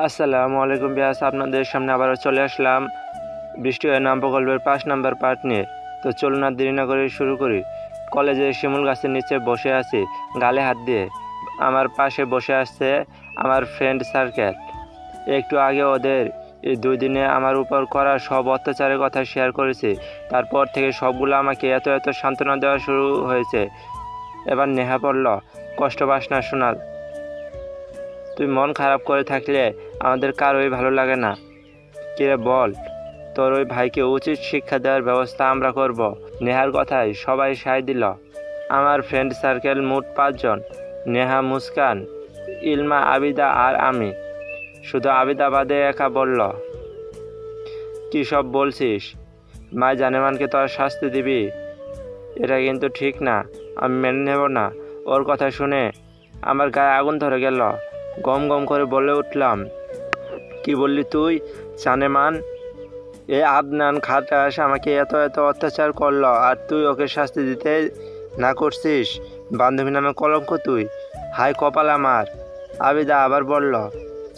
আসসালামু আলাইকুম বিয়াস, আপনাদের সামনে আবারও চলে আসলাম বৃষ্টি হয়ে নাম প্রকল্পের 5 নাম্বার পার্ট নিয়ে। তো চলুন আর দেরি না করে শুরু করি। কলেজে শিমুল গাছের নিচে বসে আছি গালে হাত দিয়ে। আমার পাশে বসে আসছে আমার ফ্রেন্ড সার্কেল। একটু আগে ওদের এই 2 দিনে আমার উপর করা সব অত্যাচারের কথা শেয়ার করেছি। তারপর থেকে সবগুলো আমাকে এত সান্ত্বনা দেওয়া শুরু হয়েছে। এবার নেহা পড়ল, কষ্ট পাস না সোনাল, তুই মন খারাপ করে থাকলে আমাদের কারোই ভালো লাগে না। কিরে বল, তোর ওই ভাইকে উচিত শিক্ষা দেওয়ার ব্যবস্থা আমরা করব। নেহার কথায় সবাই সায় দিল। আমার ফ্রেন্ড সার্কেল মোট 5 জন, নেহা, মুস্কান, ইলমা, আবিদা আর আমি। শুধু আবিদা বাদে একা বলল, কী সব বলছিস? মা জানেমানকে তোর শাস্তি দিবি? এটা কিন্তু ঠিক না, আমি মেনে নেব না। ওর কথা শুনে আমার গায়ে আগুন ধরে গেল। গম গম করে বলে উঠলাম, কি বললি তুই? জানেমান, এ আদনান খাটাস আমাকে এত অত্যাচার করলো, আর তুই ওকে শাস্তি দিতে না করছিস? বান্ধবী নামে কলঙ্ক তুই, হাই কপাল আমার। আবিদা আবার বলল,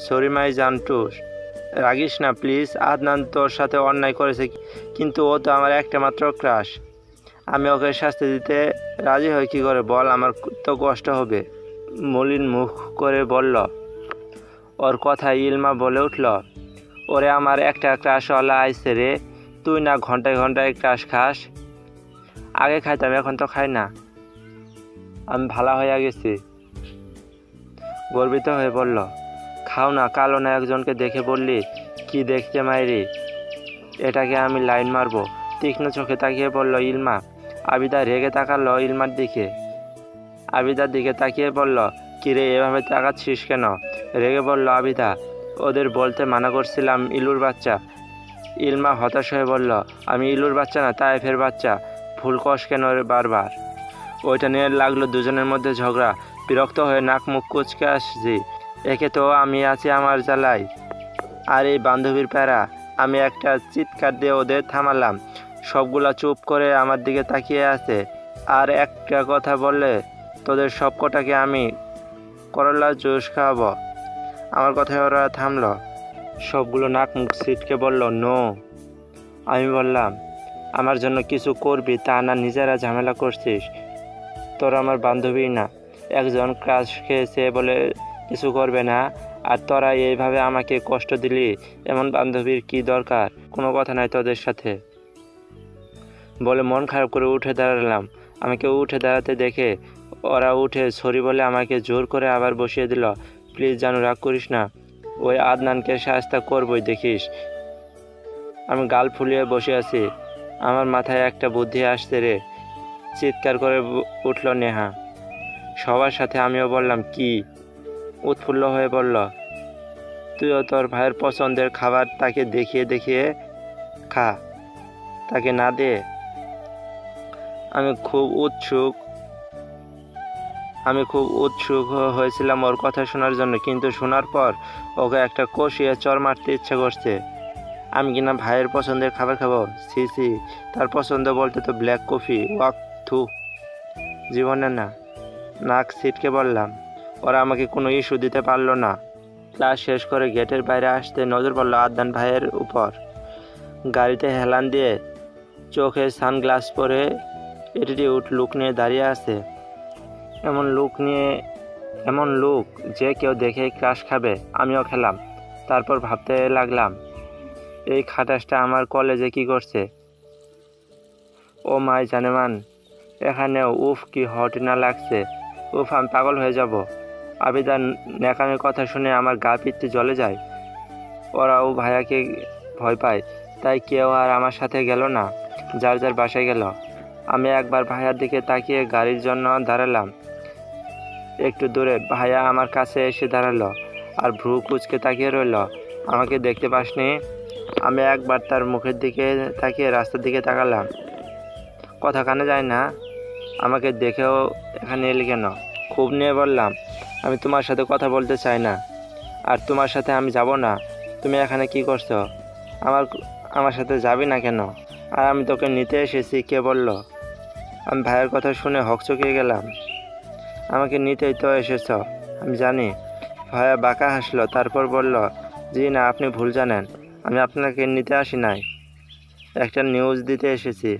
সরি মাই জানটুস, রাগিস না প্লিজ। আদনান তোর সাথে অন্যায় করেছে, কিন্তু ও তো আমার একটা মাত্র ক্রাশ। আমি ওকে শাস্তি দিতে রাজি হই কী করে বল? আমার তো কষ্ট হবে। মলিন মুখ করে বলল। ওর কথায় ইলমা বলে উঠল, ওরে আমার একটা ক্রাশওয়ালা আইছে রে, তুই না ঘন্টায় ঘন্টায় ক্রাশ খাস? আগে খাইতাম, এখন তো খাই না, আমি ভালো হয়ে গেছি। গর্বিত হয়ে বলল, খাও না, কালো না একজনকে দেখে বললি, কি দেখতে মাইরি, এটাকে আমি লাইন মারবো? তীক্ষ্ণ চোখে তাকিয়ে বলল ইলমা। আবিদা রেগে তাকালো ইলমার দিকে। আবিদার দিকে তাকিয়ে বলল, কিরে এভাবে তাকাচ্ছিস কেন? রেগে বলল আবিদা, ওদের বলতে মানা করছিলাম ইলুর বাচ্চা। ইলমা হতাশ হয়ে বলল, আমি ইলুর বাচ্চা না, তায়েফের বাচ্চা। ভুল কষ কেন বারবার? ওইটা নিয়ে লাগলো দুজনের মধ্যে ঝগড়া। বিরক্ত হয়ে নাক মুখ কুচকে আসছি। একে তো আমি আছি আমার জ্বালাই, আর এই বান্ধবীর প্যারা। আমি একটা চিৎকার দিয়ে ওদের থামালাম। সবগুলা চুপ করে আমার দিকে তাকিয়ে আছে। আর একটা কথা বললে তোদের সব কটাকে আমি করলার জুস খাওয়াবো। আমার কথায় ওরা থামলো। সবগুলো নাক মুখ ছিটকে বলল, নো। আমি বললাম, আমার জন্য কিছু করবি তা না, নিজেরা ঝামেলা করছিস। তোরা আমার বান্ধবী না, একজন ক্রাশ খেয়েছে বলে কিছু করবে না, আর তোরা এইভাবে আমাকে কষ্ট দিলি। এমন বান্ধবীর কি দরকার? কোনো কথা নাই তোদের সাথে বলে মন খারাপ করে উঠে দাঁড়ালাম। আমাকে উঠে দাঁড়াতে দেখে ওরা উঠে সরি বলে আমাকে জোর করে আবার বসিয়ে দিল। প্লিজ জানু, রাগ করিস না, ওই আদনানকে শায়েস্তা করবই দেখিস। আমি গাল ফুলিয়ে বসে আছি। আমার মাথায় একটা বুদ্ধি আসছে রে, চিৎকার করে উঠল নেহা। সবার সাথে আমিও বললাম, কি? উৎফুল্ল হয়ে বলল, তুইও তোর ভাইয়ের পছন্দের খাবার তাকে দেখিয়ে দেখিয়ে খা, তাকে না দে। আমি খুব উৎসুক হয়েছিলাম ওর কথা শোনার জন্য, কিন্তু শোনার পর ওকে একটা কষিয়ে চর মারতে ইচ্ছা করছে। আমি কিনা ভাইয়ের পছন্দের খাবার খাবো? সি সি, তার পছন্দ বলতে তো ব্ল্যাক কফি, ওয়াক থু, জীবনে না। নাক ছিটকে বললাম। ওরা আমাকে কোনো ইস্যু দিতে পারলো না। ক্লাস শেষ করে গেটের বাইরে আসতে নজর পড়ল আদনান ভাইয়ের উপর। গাড়িতে হেলান দিয়ে, চোখে সানগ্লাস পরে অ্যাটিটিউড লুক নিয়ে দাঁড়িয়ে আছে। এমন লুক যে কেউ দেখেই ক্রাশ খাবে। আমিও খেলাম। তারপর ভাবতে লাগলাম, এই খাটাসটা আমার কলেজে কি করছে? ও মাই জানেমান, এখানে উফ কি হটিনা লাগছে। উফ, আমি পাগল হয়ে যাব। আবিদার ন্যাকামের কথা শুনে আমার গা পিত্তি জ্বলে যায়। ওরাও ভাইয়াকে ভয় পায়, তাই কেউ আর আমার সাথে গেল না, যার যার বাসায় গেল। আমি একবার ভাইয়ার দিকে তাকিয়ে গাড়ির জন্য দাঁড়ালাম। একটু দূরে ভাইয়া আমার কাছে এসে দাঁড়ালো আর ভ্রু কুচকে তাকিয়ে রইল। আমাকে দেখতে পাসনি? আমি একবার তার মুখের দিকে তাকিয়ে রাস্তার দিকে তাকালাম। কথা কানে যায় না? আমাকে দেখেও এখানে এলি কেন? খুব নিয়ে বললাম, আমি তোমার সাথে কথা বলতে চাই না, আর তোমার সাথে আমি যাব না। তুমি এখানে কি করছো? আমার সাথে যাবি না কেন? আর আমি তোকে নিতে এসেছি, কে বলল? আমি ভাইয়ের কথা শুনে হকচকিয়ে গেলাম। আমাকে নিতেই তো এসেছ, আমি জানি। ভাইয়া বাঁকা হাসলো, তারপর বলল, জি না, আপনি ভুল জানেন। আমি আপনাকে নিতে আসি নাই, একটা নিউজ দিতে এসেছি।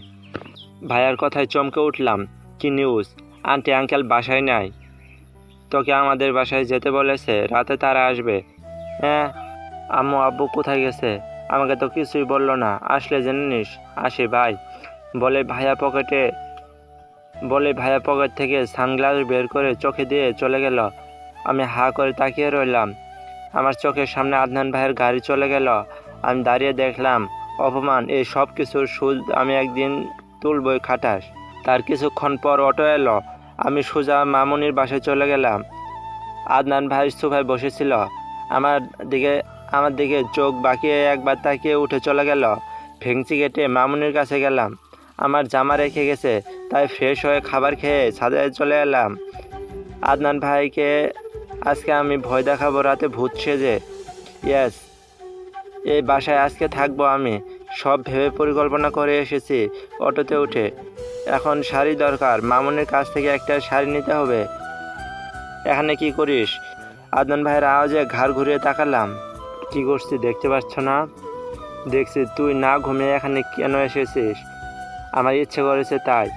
ভাইয়ার কথায় চমকে উঠলাম। কি নিউজ? আন্টি আঙ্কেল বাসায় নাই, তোকে আমাদের বাসায় যেতে বলেছে, রাতে তারা আসবে। হ্যাঁ, আম্মু আব্বু কোথায় গেছে? আমাকে তো কিছুই বললো না। আসলে জেনে নিস। আসি ভাই, বলে ভাইয়া পকেট থেকে সানগ্লাস বের করে চোখে দিয়ে চলে গেল। আমি হা করে তাকিয়ে রইলাম। আমার চোখের সামনে আদনান ভাইয়ের গাড়ি চলে গেল। আমি দাঁড়িয়ে দেখলাম অপমান, এই সব কিছুর সুদ আমি একদিন তুলবই খাটাস। তার কিছুক্ষণ পর অটো এলো। আমি সোজা মামুনির বাসায় চলে গেলাম। আদনান ভাই সোফায় বসেছিল, আমার দিকে চোখ বাঁকিয়ে একবার তাকিয়ে উঠে চলে গেল। ভেংচি কেটে মামুনির কাছে গেলাম। আমার জামা রেখে গেছে, তাই ফ্রেশ হয়ে খাবার খেয়ে ছাদে চলে এলাম। আদনান ভাইকে আজকে আমি ভয় দেখাবো রাতে ভূত সেজে। ইয়েস, এই বাসায় আজকে থাকবো আমি। সব ভেবে পরিকল্পনা করে এসেছি। অটোতে উঠে এখন শাড়ি দরকার, মামুনির কাছ থেকে একটা শাড়ি নিতে হবে। এখানে কি করিস? আদনান ভাইয়ের আওয়াজে ঘাড় ঘুরিয়ে তাকালাম। কি করছি দেখতে পাচ্ছ না? দেখছি। তুই না ঘুমিয়ে এখানে কেন এসেছিস? আমার ইচ্ছে করেছে তাই।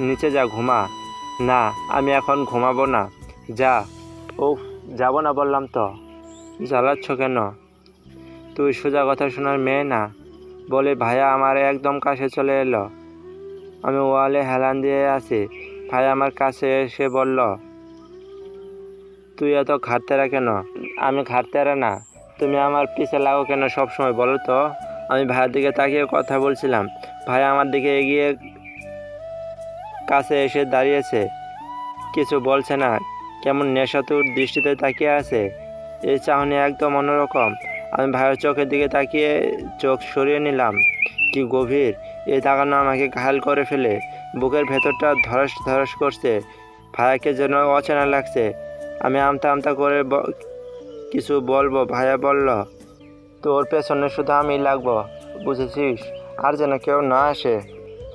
নিচে যা, ঘুমা। না, আমি এখন ঘুমাবো না। যা। উফ, যাব না বললাম তো। জ্বালাচ্ছ কেন? তুই সোজা কথা শোনার মেয়ে না, বলে ভাইয়া আমার একদম কাছে চলে এলো। আমি ওয়ালে হেলান দিয়ে আছি। ভাইয়া আমার কাছে এসে বলল, তুই এত ঘাটতেরা কেন? আমি ঘাটতেরা না, তুমি আমার পিছে লাগো কেন সবসময় বলো তো? আমি ভাইয়ের দিকে তাকিয়ে কথা বলছিলাম। ভাইয়া আমার দিকে এগিয়ে কাছে এসে দাঁড়িয়েছে, কিছু বলছে না, কেমন নেশাতুর দৃষ্টিতে তাকিয়ে আছে। এই চাহনি একদম অন্যরকম। আমি ভাইয়ের চোখের দিকে তাকিয়ে চোখ সরিয়ে নিলাম। কি গভীর! এই তাকানো আমাকে ঘায়াল করে ফেলে। বুকের ভেতরটা ধরস ধরস করছে। ভাইয়াকে যেন অচেনা লাগছে। আমি আমতা আমতা করে কিছু বলবো, ভাইয়া বলল, তোর পেছনে শুধু আমি লাগবো, বুঝেছিস? আর যেন কেউ না আসে।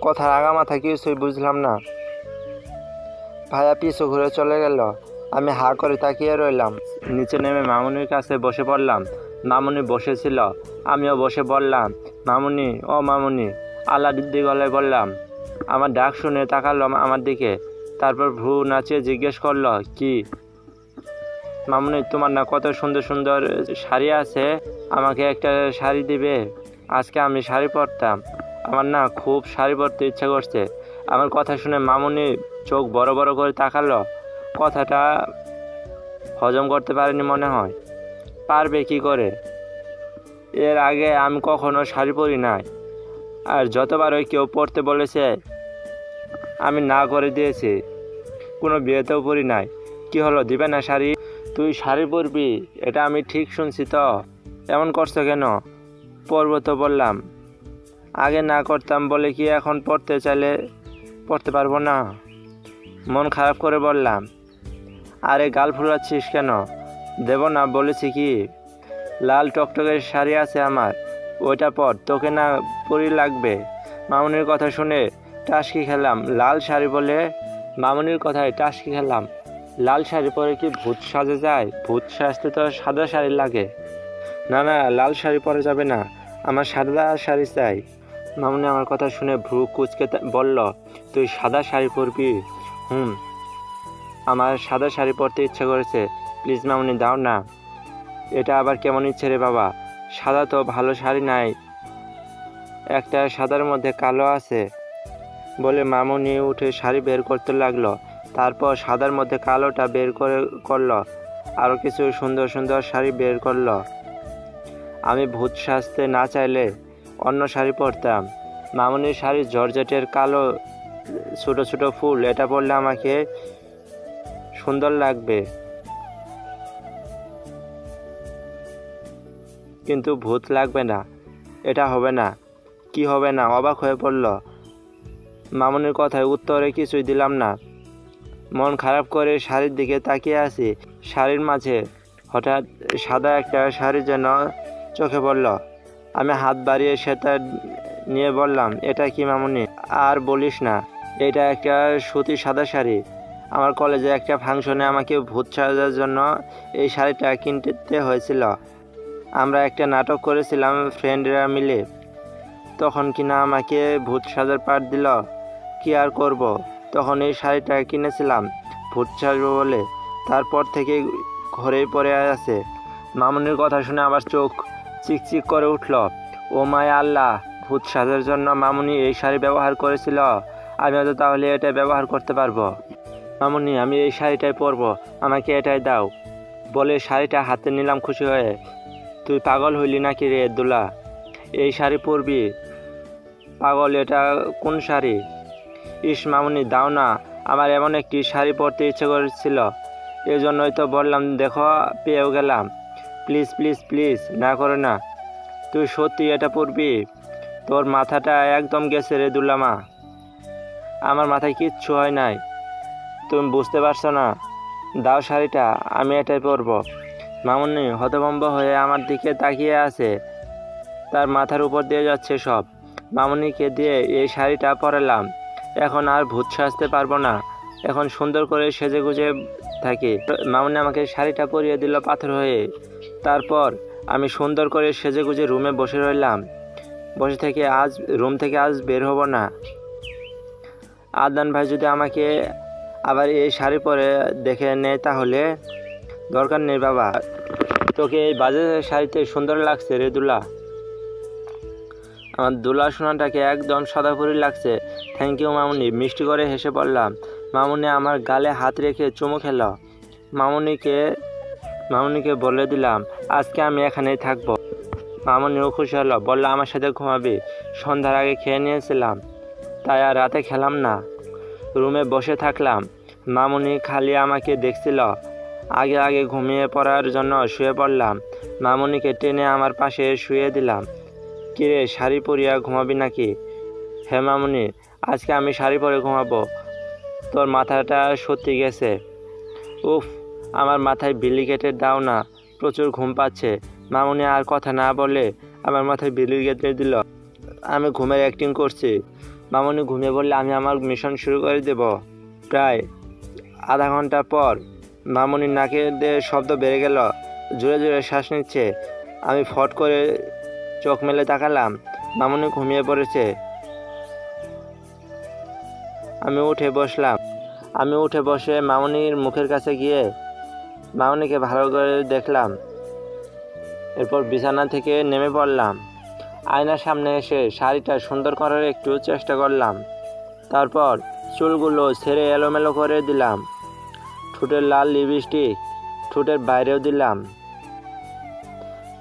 কথার আগামাথা কিছুই বুঝলাম না। ভাইয়া পিছু ঘুরে চলে গেল। আমি হা করে তাকিয়ে রইলাম। নিচে নেমে মামুনির কাছে বসে পড়লাম। মামুনি বসেছিল, আমিও বসে বললাম, মামুনি, ও মামুনি। আল্লাহদি গলায় বললাম। আমার ডাক শুনে তাকালো আমার দিকে, তারপর ভ্রু নাচিয়ে জিজ্ঞেস করলো, কি? মামুনি, তোমার না কত সুন্দর সুন্দর শাড়ি আছে, আমাকে একটা শাড়ি দিবে? আজকে আমি শাড়ি পরতাম, আমার না খুব শাড়ি পরতে ইচ্ছা করছে। আমার কথা শুনে মামুনি চোখ বড় বড় করে তাকালো। কথাটা হজম করতে পারেনি মনে হয়। পারবে কি করে? এর আগে আমি কখনো শাড়ি পরি নাই, আর যতবার ওই কেউ পরতে বলেছে আমি না করে দিয়েছি। কোনো বিয়েতেও পরি নাই। কি হলো, দিবে না শাড়ি? তুই শাড়ি পরবি, এটা আমি ঠিক শুনছি তো? এমন করছো কেন? পরবো তো বললাম। আগে না করতাম বলে কি এখন পড়তে চাইলে পড়তে পারবো না? মন খারাপ করে বললাম। আরে গাল ফুলাচ্ছিস কেন? দেব না বলেছি কি? লাল টকটকের শাড়ি আছে আমার, ওইটা পর, তোকে না পরি লাগবে। মামুনির কথা শুনে টাসকি খেলাম। লাল শাড়ি বলে? মামুনির কথায় টাসকি খেলাম। লাল শাড়ি পরে কি ভূত সাজে যায়? ভূত সাজতে তো সাদা শাড়ি লাগে। না না, লাল শাড়ি পরে যাবে না, আমার সাদা শাড়ি চাই। মামুনি আমার কথা শুনে ভ্রু কুঁচকে বলল, তুই সাদা শাড়ি পরবি? আমার সাদা শাড়ি পরতে ইচ্ছে করেছে। প্লিজ মামুনি, দাও না। এটা আবার কেমন ইচ্ছে রে বাবা? সাদা তো ভালো শাড়ি নাই, একটা সাদার মধ্যে কালো আছে। বলে মামুনি উঠে শাড়ি বের করতে লাগলো। তারপর সাদার মধ্যে কালোটা বের করলো। আরও কিছু সুন্দর সুন্দর শাড়ি বের করলো। আমি ভূত সাজতে না চাইলে অন্য শাড়ি পরতাম। মামুনির শাড়ি জর্জেটের কালো, ছোট ছোট ফুল, এটা পরলে আমাকে সুন্দর লাগবে, কিন্তু ভূত লাগবে না। এটা হবে না। কি হবে না? অবাক হয়ে পড়ল। মামুনির কথায় উত্তরে কিছুই দিলাম না। মন খারাপ করে শাড়ির দিকে তাকিয়ে আছি। শাড়ির মাঝে হঠাৎ সাদা একটা শাড়ি যেন চোখে পড়ল। আমি হাত বাড়িয়ে সেটা নিয়ে বললাম, এটা কি মামুনি? আর বলিস না, এটা একটা সুতির সাদা শাড়ি। আমার কলেজে একটা ফাংশনে আমাকে ভূত সাজার জন্য এই শাড়িটা কিনতে হয়েছিল। আমরা একটা নাটক করেছিলাম ফ্রেন্ডরা মিলে, তখন কিনা আমাকে ভূত সাজার পাঠ দিল। কি আর করব, তখন এই শাড়িটা কিনেছিলাম ভূত সাজবো বলে, তারপর থেকে ঘরেই পড়ে আছে। মামুনির কথা শুনে আমার চোখ চিকচিক করে উঠল। ও মায় আল্লাহ, ভূত সাজার জন্য মামুনি এই শাড়ি ব্যবহার করেছিল, আমিও তো তাহলে এটা ব্যবহার করতে পারবো। মামুনি, আমি এই শাড়িটাই পরবো, আমাকে এটাই দাও বলে শাড়িটা হাতে নিলাম খুশি হয়ে। তুই পাগল হইলি নাকি রে দুলা, এই শাড়ি পরবি? পাগল, এটা কোন শাড়ি? ইস মামুনি, দাও না, আমার এমন একটি শাড়ি পরতে ইচ্ছে করেছিল, এজন্যই তো বললাম, দেখো পেয়েও গেলাম। প্লিজ প্লিজ প্লিজ, না করে না। তুই সত্যি এটা পরবি? তোর মাথাটা একদম গেছে রে দুলামা। আমার মাথায় কিচ্ছু হয় নাই, তুমি বুঝতে পারছো না। দাও শাড়িটা, আমি এটাই পরবো। মামুনি হতভম্ব হয়ে আমার দিকে তাকিয়ে আছে, তার মাথার উপর দিয়ে যাচ্ছে সব। মামুনিকে দিয়ে এই শাড়িটা পরালাম, এখন আর ভূত সাজতে পারবো না, এখন সুন্দর করে সেজে গুজে থাকি। মামুনি আমাকে শাড়িটা পরিয়ে দিল পাথর হয়ে। তারপর আমি সুন্দর করে সেজে গুজে রুমে বসে রইলাম। রুম থেকে আজ বের হব না। আদনান ভাই যদি আমাকে আবার এই শাড়ি পরে দেখে নেয় তাহলে? দরকার নেই বাবা, তোকে এই বাজে শাড়িতে সুন্দর লাগছে রে দুলা। আমার দুলা সোনাটাকে একদম সাদাপুরি লাগছে। থ্যাংক ইউ মামুনি, মিষ্টি করে হেসে বললাম। মামুনি আমার গালে হাত রেখে চুমু খেল। মামুনিকে বলে দিলাম আজকে আমি এখানেই থাকবো। মামুনিও খুশি হলো, বললো আমার সাথে ঘুমাবি। সন্ধ্যার আগে খেয়ে নিয়েছিলাম, তাই আর রাতে খেলাম না, রুমে বসে থাকলাম। মামুনি খালি আমাকে দেখছিল। আগে আগে ঘুমিয়ে পড়ার জন্য শুয়ে পড়লাম। মামুনিকে টেনে আমার পাশে শুয়ে দিলাম। কিরে, শাড়ি পরিয়া ঘুমাবি নাকি? হ্যাঁ মামুনি, আজকে আমি শাড়ি পরে ঘুমাবো। তোর মাথাটা সত্যি গেছে। উফ, আমার মাথায় বিলি কেটে দাও না, প্রচুর ঘুম পাচ্ছে। মামুনি আর কথা না বলে আমার মাথায় বিলি কেটে দিল। আমি ঘুমের অ্যাক্টিং করছি। মামুনি ঘুমিয়ে বললে আমি আমার মিশন শুরু করে দেব। প্রায় আধা ঘন্টা পর মামুনির নাকে দিয়ে শব্দ বেড়ে গেল, জোরে জোরে শ্বাস নিচ্ছে। আমি ফট করে চোখ মেলে তাকালাম, মামুনি ঘুমিয়ে পড়েছে। আমি উঠে বসে মামুনির মুখের কাছে গিয়ে মামুনিকে ভালো করে দেখলাম। এরপর বিছানা থেকে নেমে পড়লাম। আয়নার সামনে এসে শাড়িটা সুন্দর করার একটু চেষ্টা করলাম। তারপর চুলগুলো ছেড়ে এলোমেলো করে দিলাম। ঠোঁটের লাল লিপস্টিক ঠোঁটের বাইরেও দিলাম।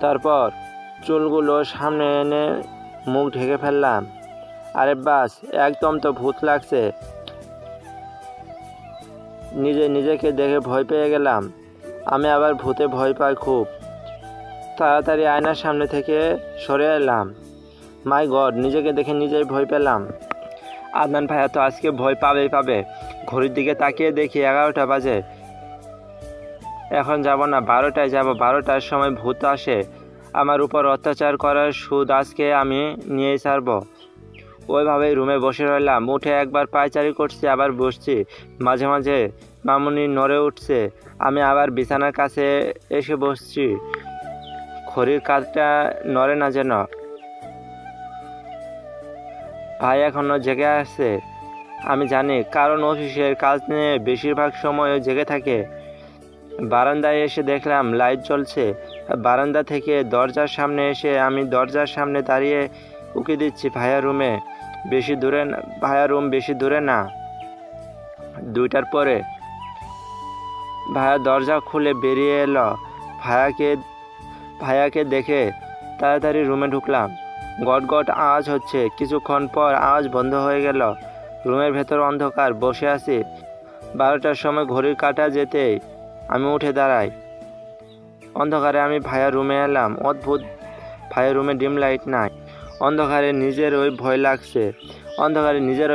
তারপর চুলগুলো সামনে এনে মুখ ঢেকে ফেললাম। আরে বাস, একদম তো ভূত লাগছে। নিজেকে দেখে ভয় পেয়ে গেলাম। আমি আবার ভূতে ভয় পাই খুব। তাড়াতাড়ি আয়নার সামনে থেকে সরে এলাম। মাই গড, নিজেকে দেখে নিজেই ভয় পেলাম। আদনান ভাইয়া তো আজকে ভয় পাবে। ঘড়ির দিকে তাকিয়ে দেখি 11টা বাজে। এখন যাব না, 12টায় যাব। 12টার সময় ভূত আসে, আমার উপর অত্যাচার করার সুদ আজকে আমি নিয়েই ছাড়ব। ওইভাবেই রুমে বসে রইলাম। উঠে একবার পায়চারি করছি, আবার বসছি। মাঝে মাঝে মামুনি নড়ে উঠছে। আমি আবার বিছানার কাছে এসে বসছি। ঘড়ির কাঁধটা নড়ে না যেন। ভাই এখনো জেগে আছে, আমি জানি, কারণ অফিসের কাজ নিয়ে বেশিরভাগ সময় জেগে থাকে। বারান্দায় এসে দেখলাম লাইট জ্বলছে। বারান্দা থেকে দরজার সামনে এসে আমি দরজার সামনে দাঁড়িয়ে উকি দিচ্ছি ভাইয়া রুম বেশি দূরে না। 2টার পরে ভাইয়া দরজা খুলে বেরিয়ে এলো। ভাইয়াকে দেখে তাড়াতাড়ি রুমে ঢুকলাম। গট আওয়াজ হচ্ছে, কিছুক্ষণ পর আওয়াজ বন্ধ হয়ে গেল। রুমের ভেতর অন্ধকার, বসে আছি। 12টার সময় ঘড়ির কাঁটা যেতেই আমি উঠে দাঁড়াই। অন্ধকারে আমি ভাইয়া রুমে এলাম। অদ্ভুত, ভাইয়া রুমে ডিম লাইট নাই। অন্ধকারে নিজের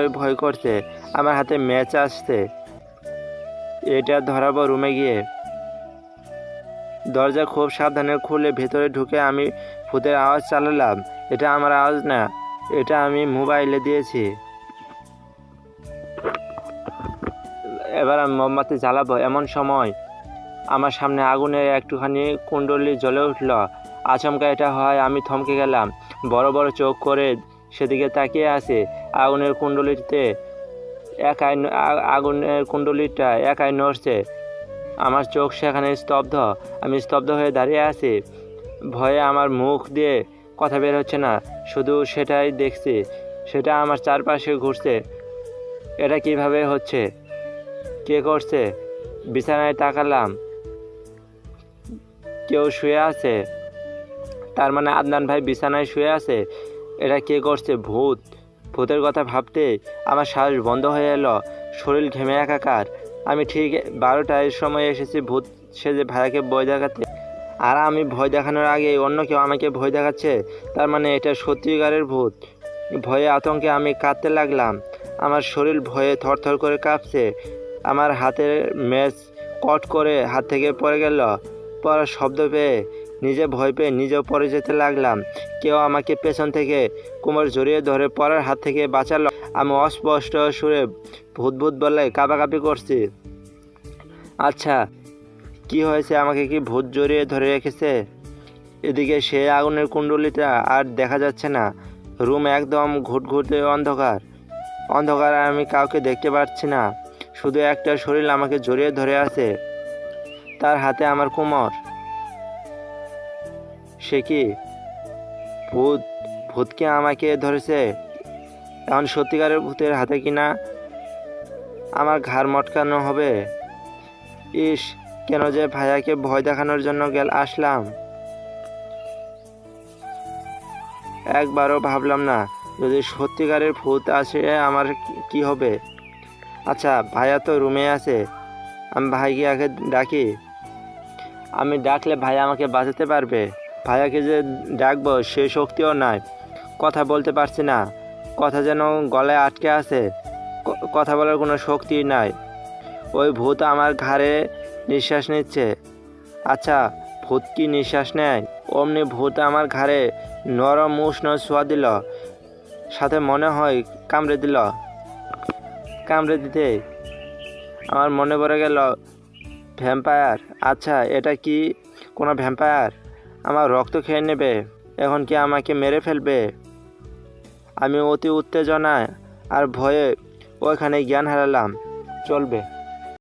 ওই ভয় করছে। আমার হাতে ম্যাচ আসছে, এটা ধরাবো রুমে গিয়ে। দরজা খুব সাবধানে খুলে ভেতরে ঢুকে আমি ভূতের আওয়াজ চালালাম। এটা আমার আওয়াজ না, এটা আমি মোবাইলে দিয়েছি। এবার আমি মোমবাতি জ্বালাবো, এমন সময় আমার সামনে আগুনের একটুখানি কুণ্ডলি জ্বলে উঠল। আচমকা এটা হয়, আমি থমকে গেলাম। বড় বড় চোখ করে সেদিকে তাকিয়ে আছে। আগুনের কুণ্ডলিতে আগুনের কুণ্ডলিটা একাই নড়ছে। আমার চোখ সেখানে স্তব্ধ। আমি স্তব্ধ হয়ে দাঁড়িয়ে আছি। ভয়ে আমার মুখ দিয়ে কথা বের হচ্ছে না, শুধু সেটাই দেখছি। সেটা আমার চারপাশে ঘুরছে। এটা কিভাবে হচ্ছে? কে করছে? বিছানায় তাকালাম, কেউ শুয়ে আছে। তার মানে আদনান ভাই বিছানায় শুয়ে আছে। এটা কে করছে? ভূত। ভূতের কথা ভাবতে আমার শ্বাস বন্ধ হয়ে এলো, শরীর ঘেমে একাকার। আমি ঠিক 12টার সময় এসেছি ভূত সেজে ভাইয়াকে ভয় দেখাতে, আর আমি ভয় দেখানোর আগে অন্য কেউ আমাকে ভয় দেখাচ্ছে। তার মানে এটা সত্যিকারের ভূত। ভয়ে আতঙ্কে আমি কাঁদতে লাগলাম। আমার শরীর ভয়ে থরথর করে কাঁপছে। আমার হাতের ম্যাচ কট করে হাত থেকে পড়ে গেল। পড়ার শব্দ পেয়ে নিজে ভয় পেয়ে নিজেও পড়ে যেতে লাগলাম। কেউ আমাকে পেছন থেকে কোমর জড়িয়ে ধরে পড়ার হাত থেকে বাঁচালো। আমি অস্পষ্ট সুরে ভূত ভূত বলে কাঁপাকাঁপি করছি। আচ্ছা, কি হয়েছে? আমাকে কি ভূত জড়িয়ে ধরে রেখেছে? এদিকে সে আগুনের কুণ্ডলিটা আর দেখা যাচ্ছে না। রুম একদম ঘুটঘুটে অন্ধকার। অন্ধকার, আমি কাউকে দেখতে পাচ্ছি না। শুধু একটা শরীর আমাকে জড়িয়ে ধরে আছে, তার হাতে আমার কোমর। সে কি ভূত? ভূতকে আমাকে ধরেছে? এখন সত্যিকারের ভূতের হাতে কিনা আমার ঘাড় মটকানো হবে। ইস, কেন যে ভাইয়াকে ভয় দেখানোর জন্য আসলাম। একবারও ভাবলাম না যদি সত্যিকারের ভূত আসে আমার কি হবে। আচ্ছা, ভাইয়া তো রুমে আছে, আমি ভাইকে আগে ডাকি। আমি ডাকলে ভাইয়া আমাকে বাঁচাতে পারবে? ভাইয়াকে যে ডাকবো সে শক্তিও নাই। কথা বলতে পারছি না, কথা যেন গলায় আটকে আছে। কথা বলার কোনো শক্তি নাই। ওই ভূত আমার ঘাড়ে নিঃশ্বাস নিচ্ছে। আচ্ছা, ভূত কি নিঃশ্বাস নেয়? অমনি ভূত আমার ঘাড়ে নরম উষ্ণ ছোঁয়া দিল, সাথে মনে হয় কামড়ে দিল। কামড়ে দিতে আমার মনে পড়ে গেল ভ্যাম্পায়ার। আচ্ছা, এটা কি কোনো ভ্যাম্পায়ার? আমার রক্ত খেয়ে নেবে? এখন কি আমাকে মেরে ফেলবে? আমি অতি উত্তেজনায় আর ভয়ে ওইখানে জ্ঞান হারালাম। চলবে।